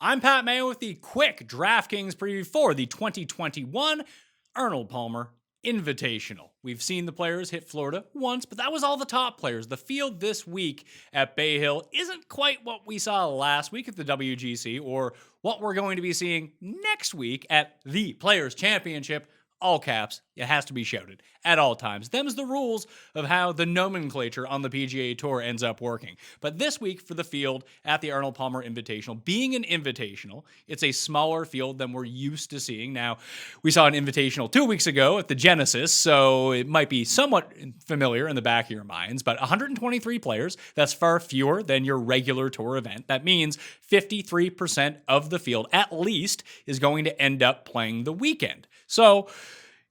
I'm Pat Mayo with the quick DraftKings preview for the 2021 Arnold Palmer Invitational. We've seen the players hit Florida once, but that was all the top players. The field this week at Bay Hill isn't quite what we saw last week at the WGC or what we're going to be seeing next week at the Players Championship. All caps, it has to be shouted at all times. Them's the rules of how the nomenclature on the PGA Tour ends up working. But this week for the field at the Arnold Palmer Invitational, being an invitational, it's a smaller field than we're used to seeing. Now, we saw an invitational 2 weeks ago at the Genesis, so it might be somewhat familiar in the back of your minds, but 123 players, that's far fewer than your regular tour event. That means 53% of the field, at least, is going to end up playing the weekend. So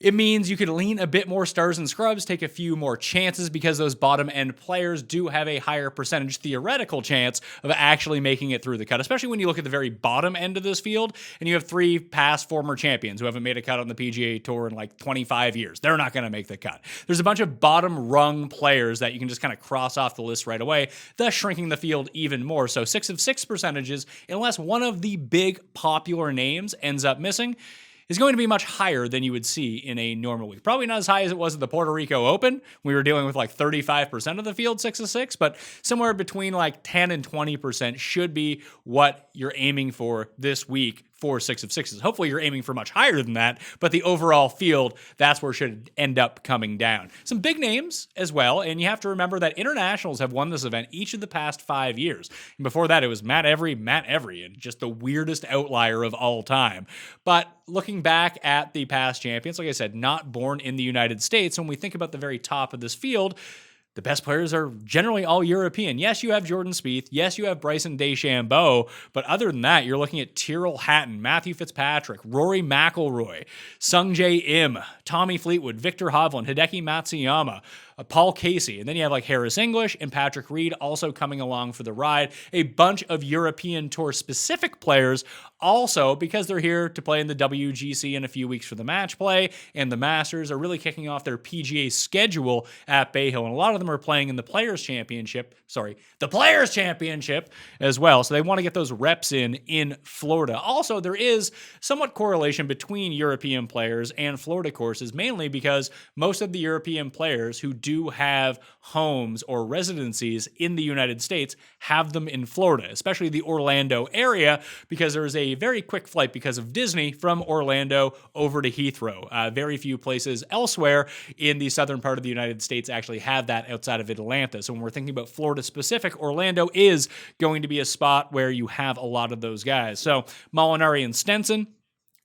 it means you can lean a bit more stars and scrubs, take a few more chances because those bottom end players do have a higher percentage theoretical chance of actually making it through the cut, especially when you look at the very bottom end of this field and you have three past former champions who haven't made a cut on the PGA Tour in like 25 years. They're not going to make the cut. There's a bunch of bottom rung players that you can just kind of cross off the list right away, thus shrinking the field even more. So 6 of 6 percentages, unless one of the big popular names ends up missing, is going to be much higher than you would see in a normal week. Probably not as high as it was at the Puerto Rico Open. We were dealing with like 35% of the field, 6 of 6, but somewhere between like 10 and 20% should be what you're aiming for this week for 6 of 6s. Hopefully you're aiming for much higher than that, but the overall field, that's where it should end up coming down. Some big names as well, and you have to remember that internationals have won this event each of the past 5 years. And before that, it was Matt Every, and just the weirdest outlier of all time. But looking back at the past champions, like I said, not born in the United States, when we think about the very top of this field, the best players are generally all European. Yes, you have Jordan Spieth. Yes, you have Bryson DeChambeau. But other than that, you're looking at Tyrrell Hatton, Matthew Fitzpatrick, Rory McIlroy, Sungjae Im, Tommy Fleetwood, Victor Hovland, Hideki Matsuyama, Paul Casey. And then you have like Harris English and Patrick Reed also coming along for the ride. A bunch of European Tour specific players also, because they're here to play in the WGC in a few weeks for the match play, and the Masters are really kicking off their PGA schedule at Bay Hill. And a lot of them are playing in the Players Championship as well. So they want to get those reps in Florida. Also, there is somewhat correlation between European players and Florida courses, mainly because most of the European players who do have homes or residencies in the United States have them in Florida, especially the Orlando area, because there is a very quick flight because of Disney from Orlando over to Heathrow. Very few places elsewhere in the southern part of the United States actually have that outside of Atlanta. So when we're thinking about Florida specific, Orlando is going to be a spot where you have a lot of those guys. So Molinari and Stenson,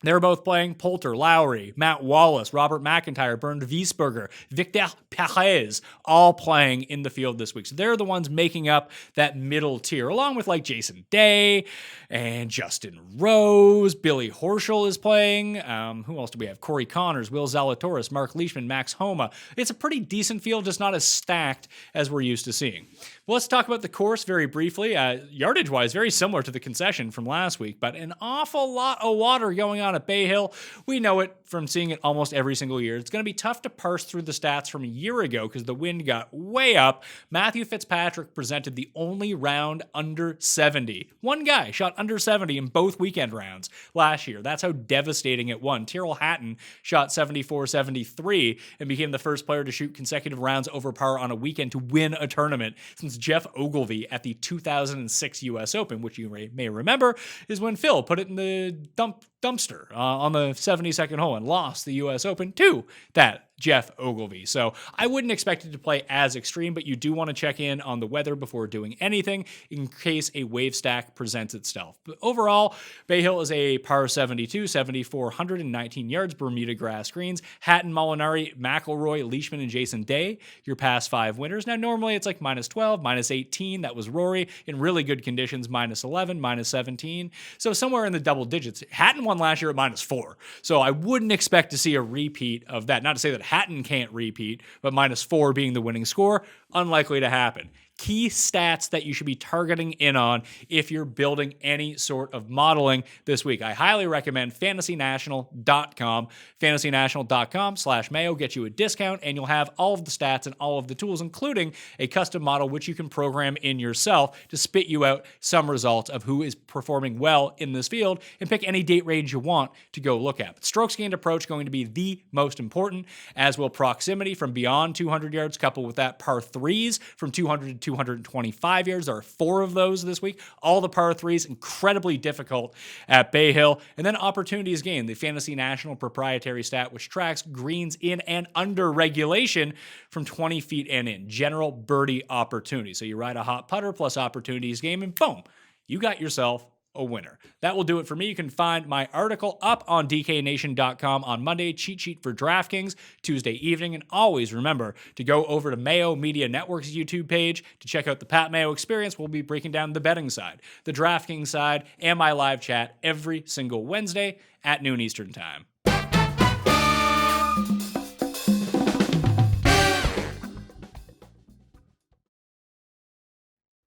they're both playing. Poulter, Lowry, Matt Wallace, Robert McIntyre, Bernd Wiesberger, Victor Perez, all playing in the field this week. So they're the ones making up that middle tier, along with like Jason Day and Justin Rose. Billy Horschel is playing. Who else do we have? Corey Connors, Will Zalatoris, Mark Leishman, Max Homa. It's a pretty decent field, just not as stacked as we're used to seeing. Well, let's talk about the course very briefly. Yardage-wise, very similar to the concession from last week, but an awful lot of water going on at Bay Hill. We know it from seeing it almost every single year. It's going to be tough to parse through the stats from a year ago because the wind got way up. Matthew Fitzpatrick presented the only round under 70. One guy shot under 70 in both weekend rounds last year. That's how devastating it won. Tyrrell Hatton shot 74-73 and became the first player to shoot consecutive rounds over par on a weekend to win a tournament since Jeff Ogilvy at the 2006 U.S. Open, which you may remember is when Phil put it in the dumpster on the 72nd hole and lost the U.S. Open to that Jeff Ogilvy. So I wouldn't expect it to play as extreme, but you do want to check in on the weather before doing anything in case a wave stack presents itself. But overall, Bay Hill is a par 72, 7,419 yards, Bermuda grass greens. Hatton, Molinari, McIlroy, Leishman, and Jason Day, your past 5 winners. Now, normally it's like minus 12, minus 18. That was Rory. In really good conditions, minus 11, minus 17. So somewhere in the double digits. Hatton won last year at minus 4. So I wouldn't expect to see a repeat of that. Not to say that Hatton can't repeat, but minus 4 being the winning score, unlikely to happen. key stats that you should be targeting in on if you're building any sort of modeling this week. I highly recommend fantasynational.com. fantasynational.com/Mayo gets you a discount, and you'll have all of the stats and all of the tools, including a custom model which you can program in yourself to spit you out some results of who is performing well in this field, and pick any date range you want to go look at. But strokes gained approach going to be the most important, as will proximity from beyond 200 yards, coupled with that par threes from 200 to 225 yards. There are 4 of those this week. All the par threes, incredibly difficult at Bay Hill. And then opportunities gained, the Fantasy National proprietary stat, which tracks greens in and under regulation from 20 feet and in. General birdie opportunity. So you ride a hot putter plus opportunities game, and boom, you got yourself a winner. That will do it for me. You can find my article up on dknation.com on Monday, cheat sheet for DraftKings, Tuesday evening. And always remember to go over to Mayo Media Network's YouTube page to check out the Pat Mayo Experience. We'll be breaking down the betting side, the DraftKings side, and my live chat every single Wednesday at noon Eastern Time.